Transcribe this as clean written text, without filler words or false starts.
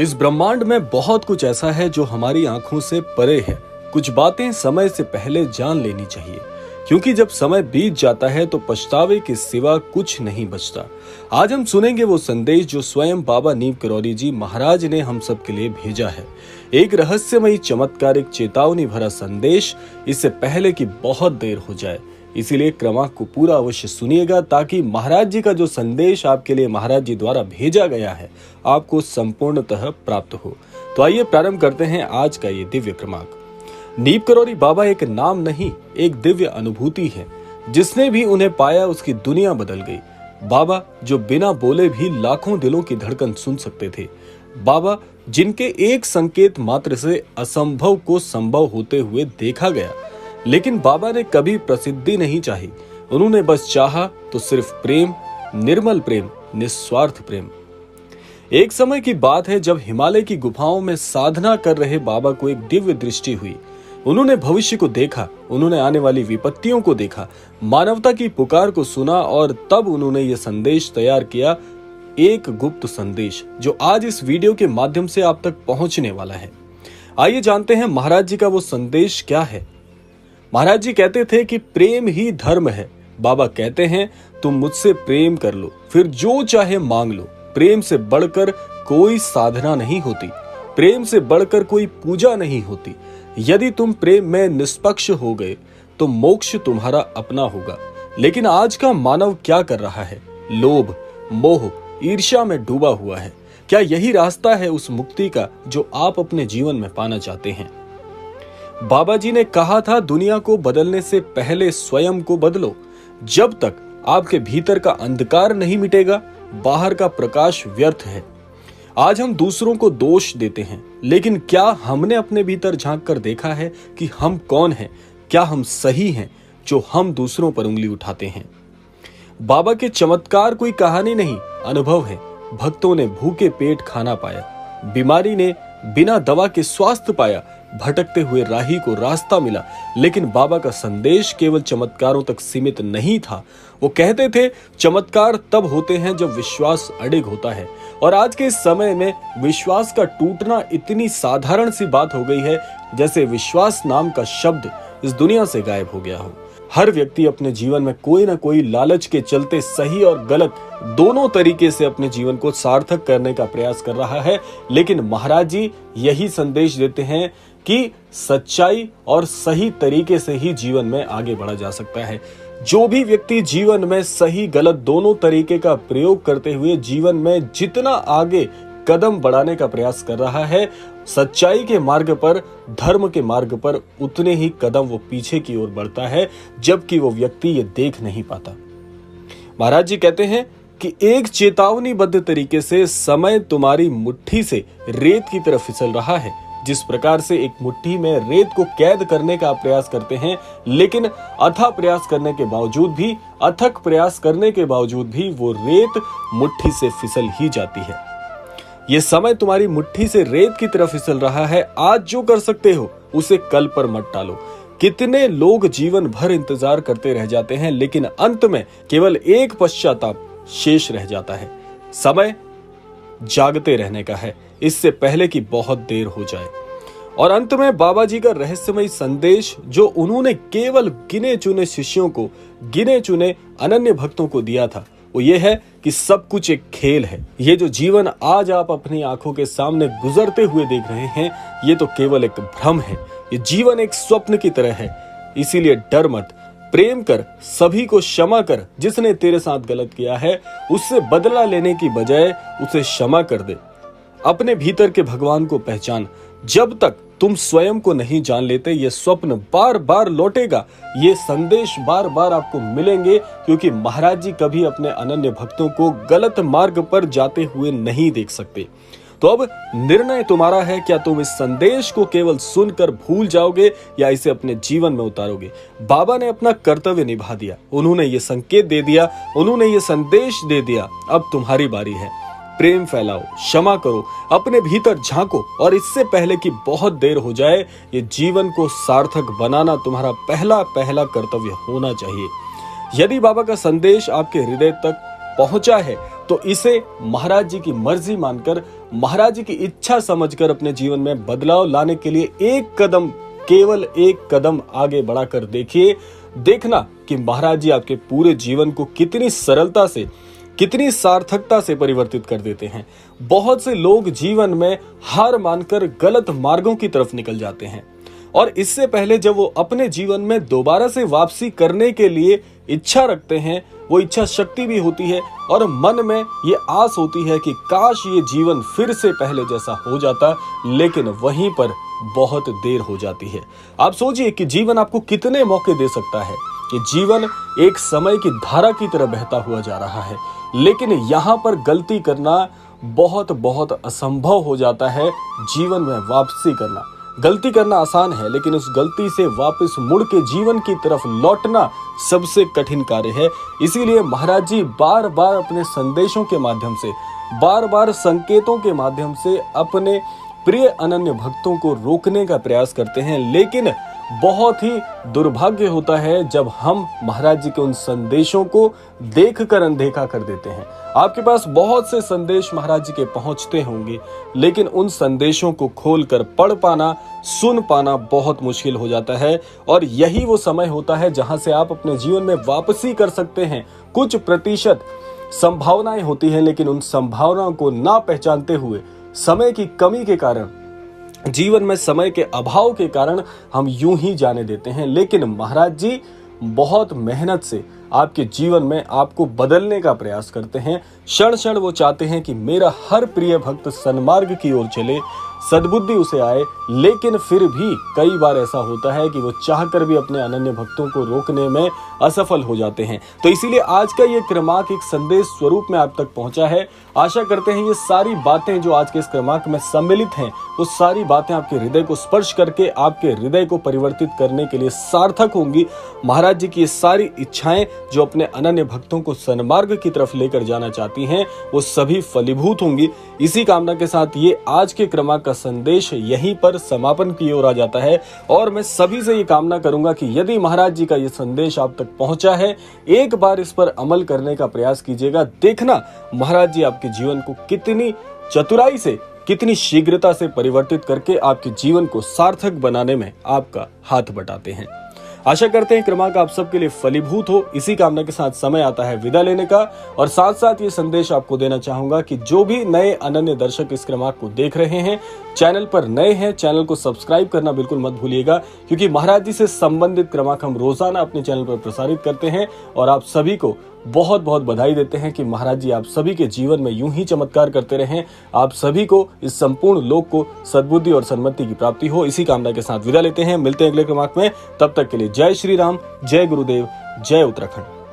इस ब्रह्मांड में बहुत कुछ ऐसा है जो हमारी आंखों से परे है। कुछ बातें समय से पहले जान लेनी चाहिए, क्योंकि जब समय बीत जाता है तो पछतावे के सिवा कुछ नहीं बचता। आज हम सुनेंगे वो संदेश जो स्वयं बाबा नीम करौरी जी महाराज ने हम सब के लिए भेजा है। एक रहस्यमयी चमत्कारिक चेतावनी भरा संदेश, इससे पहले कि बहुत देर हो जाए। इसीलिए क्रमांक को पूरा अवश्य सुनिएगा, ताकि महाराज जी का जो संदेश आपके लिए महाराज जी द्वारा भेजा गया है आपको संपूर्णतः प्राप्त हो। तो आइए प्रारंभ करते हैं आज का ये दिव्य क्रमांक। नीम करौरी बाबा एक नाम नहीं, एक दिव्य अनुभूति है। जिसने भी उन्हें पाया उसकी दुनिया बदल गई। बाबा जो बिना बोले भी लाखों दिलों की धड़कन सुन सकते थे। बाबा जिनके एक संकेत मात्र से असंभव को संभव होते हुए देखा गया। लेकिन बाबा ने कभी प्रसिद्धि नहीं चाही। उन्होंने बस चाहा तो सिर्फ प्रेम, निर्मल प्रेम, निस्वार्थ प्रेम। एक समय की बात है जब हिमालय की गुफाओं में साधना कर रहे बाबा को एक दिव्य दृष्टि हुई। उन्होंने भविष्य को देखा, उन्होंने आने वाली विपत्तियों को देखा, मानवता की पुकार को सुना और तब उन्होंने ये संदेश तैयार किया, एक गुप्त संदेश जो आज इस वीडियो के माध्यम से आप तक पहुंचने वाला है। आइए जानते हैं महाराज जी का वो संदेश क्या है। महाराज जी कहते थे कि प्रेम ही धर्म है। बाबा कहते हैं तुम मुझसे प्रेम कर लो, फिर जो चाहे मांग लो। प्रेम से बढ़कर कोई साधना नहीं होती, प्रेम से बढ़कर कोई पूजा नहीं होती। यदि तुम प्रेम में निष्पक्ष हो गए तो मोक्ष तुम्हारा अपना होगा। लेकिन आज का मानव क्या कर रहा है? लोभ, मोह, ईर्ष्या में डूबा हुआ है। क्या यही रास्ता है उस मुक्ति का जो आप अपने जीवन में पाना चाहते हैं? बाबा जी ने कहा था, दुनिया को बदलने से पहले स्वयं को बदलो। जब तक आपके भीतर का अंधकार नहीं मिटेगा, बाहर का प्रकाश व्यर्थ है। आज हम दूसरों को दोष देते हैं, लेकिन क्या हमने अपने भीतर झांक कर देखा है कि हम कौन हैं? क्या हम सही हैं जो हम दूसरों पर उंगली उठाते हैं? बाबा के चमत्कार कोई कहानी नहीं, अनुभव है। भक्तों ने भूखे पेट खाना पाया, बीमारी ने बिना दवा के स्वास्थ्य पाया, भटकते हुए राही को रास्ता मिला। लेकिन बाबा का संदेश केवल चमत्कारों तक सीमित नहीं था। वो कहते थे चमत्कार तब होते हैं जब विश्वास अडिग होता है। और आज के इस समय में विश्वास का टूटना इतनी साधारण सी बात हो गई है, जैसे विश्वास नाम का शब्द इस दुनिया से गायब हो गया हो। हर व्यक्ति अपने जीवन में कोई ना कोई लालच के चलते सही और गलत दोनों तरीके से अपने जीवन को सार्थक करने का प्रयास कर रहा है। लेकिन महाराज जी यही संदेश देते हैं कि सच्चाई और सही तरीके से ही जीवन में आगे बढ़ा जा सकता है। जो भी व्यक्ति जीवन में सही गलत दोनों तरीके का प्रयोग करते हुए जीवन में जितना आगे कदम बढ़ाने का प्रयास कर रहा है, सच्चाई के मार्ग पर, धर्म के मार्ग पर, उतने ही कदम वो पीछे की ओर बढ़ता है, जबकि वो व्यक्ति ये देख नहीं पाता। महाराज जी कहते हैं कि एक चेतावनीबद्ध तरीके से समय तुम्हारी मुट्ठी से रेत की तरफ फिसल रहा है। जिस प्रकार से एक मुट्ठी में रेत को कैद करने का प्रयास करते हैं, लेकिन अथक प्रयास करने के बावजूद भी वो रेत मुट्ठी से फिसल ही जाती है। ये समय तुम्हारी मुट्ठी से रेत की तरफ फिसल रहा है। आज जो कर सकते हो उसे कल पर मत टालो। कितने लोग जीवन भर इंतजार करते रह जाते हैं, लेकिन अंत में केवल एक पश्चाताप शेष रह जाता है। समय जागते रहने का है, इससे पहले कि बहुत देर हो जाए। और अंत में बाबा जी का रहस्यमय संदेश जो उन्होंने केवल गिने चुने शिष्यों को, गिने चुने अनन्य भक्तों को दिया था, वो ये है कि सब कुछ एक खेल है। ये जो जीवन आज आप अपनी आंखों के सामने गुजरते हुए देख रहे हैं, ये तो केवल एक भ्रम है। ये जीवन एक स्वप्न की तरह है। इसीलिए डर मत, प्रेम कर, सभी को क्षमा कर। जिसने तेरे साथ गलत किया है उससे बदला लेने की बजाय उसे क्षमा कर दे। अपने भीतर के भगवान को पहचान। जब तक तुम स्वयं को नहीं जान लेते, ये स्वप्न बार बार लौटेगा, ये संदेश बार बार आपको मिलेंगे, क्योंकि महाराज जी कभी अपने अनन्य भक्तों को गलत मार्ग पर जाते हुए नहीं देख सकते। तो अब निर्णय तुम्हारा है, क्या तुम इस संदेश को केवल सुनकर भूल जाओगे या इसे अपने जीवन में उतारोगे? बाबा ने अपना कर्तव्य निभा दिया, उन्होंने ये संकेत दे दिया, उन्होंने ये संदेश दे दिया। अब तुम्हारी बारी है। प्रेम फैलाओ, क्षमा करो, अपने भीतर झांको, और इससे पहले कि बहुत देर हो जाए, ये जीवन को सार्थक बनाना तुम्हारा पहला कर्तव्य होना चाहिए। यदि बाबा का संदेश आपके हृदय तक पहुंचा है तो इसे महाराज जी की मर्जी मानकर, महाराज जी की इच्छा समझकर अपने जीवन में बदलाव लाने के लिए एक कदम, केवल एक कदम आगे बढ़ाकर देखिए। देखना कि महाराज जी आपके पूरे जीवन को कितनी सरलता से, कितनी सार्थकता से परिवर्तित कर देते हैं। बहुत से लोग जीवन में हार मानकर गलत मार्गों की तरफ निकल जाते हैं, और इससे पहले जब वो अपने जीवन में दोबारा से वापसी करने के लिए इच्छा रखते हैं, वो इच्छा शक्ति भी होती है और मन में ये आस होती है कि काश ये जीवन फिर से पहले जैसा हो जाता, लेकिन वहीं पर बहुत देर हो जाती है। आप सोचिए कि जीवन आपको कितने मौके दे सकता है, कि जीवन एक समय की धारा की तरह बहता हुआ जा रहा है, लेकिन यहाँ पर गलती करना बहुत बहुत असंभव हो जाता है। जीवन में वापसी करना, गलती करना आसान है, लेकिन उस गलती से वापस मुड़ के जीवन की तरफ लौटना सबसे कठिन कार्य है। इसीलिए महाराज जी बार बार अपने संदेशों के माध्यम से, बार बार संकेतों के माध्यम से अपने प्रिय अनन्य भक्तों को रोकने का प्रयास करते हैं, लेकिन बहुत ही दुर्भाग्य होता है जब हम महाराज जी के उन संदेशों को देखकर अनदेखा कर देते हैं। आपके पास बहुत से संदेश महाराज जी के पहुंचते होंगे, लेकिन उन संदेशों को खोलकर पढ़ पाना, सुन पाना बहुत मुश्किल हो जाता है। और यही वो समय होता है जहां से आप अपने जीवन में वापसी कर सकते हैं। कुछ प्रतिशत संभावनाएं होती हैं, लेकिन उन संभावनाओं को ना पहचानते हुए, समय की कमी के कारण, जीवन में समय के अभाव के कारण हम यूं ही जाने देते हैं। लेकिन महाराज जी बहुत मेहनत से आपके जीवन में आपको बदलने का प्रयास करते हैं। क्षण क्षण वो चाहते हैं कि मेरा हर प्रिय भक्त सन्मार्ग की ओर चले, सद्बुद्धि उसे आए, लेकिन फिर भी कई बार ऐसा होता है कि वो चाहकर भी अपने अनन्य भक्तों को रोकने में असफल हो जाते हैं। तो इसीलिए आज का ये क्रमांक एक संदेश स्वरूप में आप तक पहुंचा है। आशा करते हैं ये सारी बातें जो आज के इस क्रमांक में सम्मिलित हैं, वो सारी बातें आपके हृदय को स्पर्श करके आपके हृदय को परिवर्तित करने के लिए सार्थक होंगी। महाराज जी की ये सारी इच्छाएं जो अपने अनन्य भक्तों को सन्मार्ग की तरफ लेकर जाना चाहती हैं, वो सभी फलीभूत होंगी। इसी कामना के साथ ये आज के क्रमांक का संदेश यहीं पर समापन की ओर आ जाता है। और मैं सभी से ये कामना करूंगा कि यदि महाराज जी का ये संदेश आप तक पहुंचा है, एक बार इस पर अमल करने का प्रयास कीजिएगा। देखना महाराज जी आपके जीवन को कितनी चतुराई से, कितनी शीघ्रता से परिवर्तित करके आपके जीवन को सार्थक बनाने में आपका हाथ बटाते हैं। आशा करते हैं क्रमांक आप सबके लिए फलीभूत हो। इसी कामना के साथ समय आता है विदा लेने का, और साथ साथ ये संदेश आपको देना चाहूंगा कि जो भी नए अनन्य दर्शक इस क्रमांक को देख रहे हैं, चैनल पर नए हैं, चैनल को सब्सक्राइब करना बिल्कुल मत भूलिएगा, क्योंकि महाराज जी से संबंधित क्रमांक हम रोजाना अपने चैनल पर प्रसारित करते हैं। और आप सभी को बहुत बहुत बधाई देते हैं कि महाराज जी आप सभी के जीवन में यूं ही चमत्कार करते रहें। आप सभी को, इस संपूर्ण लोक को सद्बुद्धि और सन्मति की प्राप्ति हो। इसी कामना के साथ विदा लेते हैं। मिलते हैं अगले क्रमांक में। तब तक के लिए जय श्री राम, जय गुरुदेव, जय उत्तराखंड।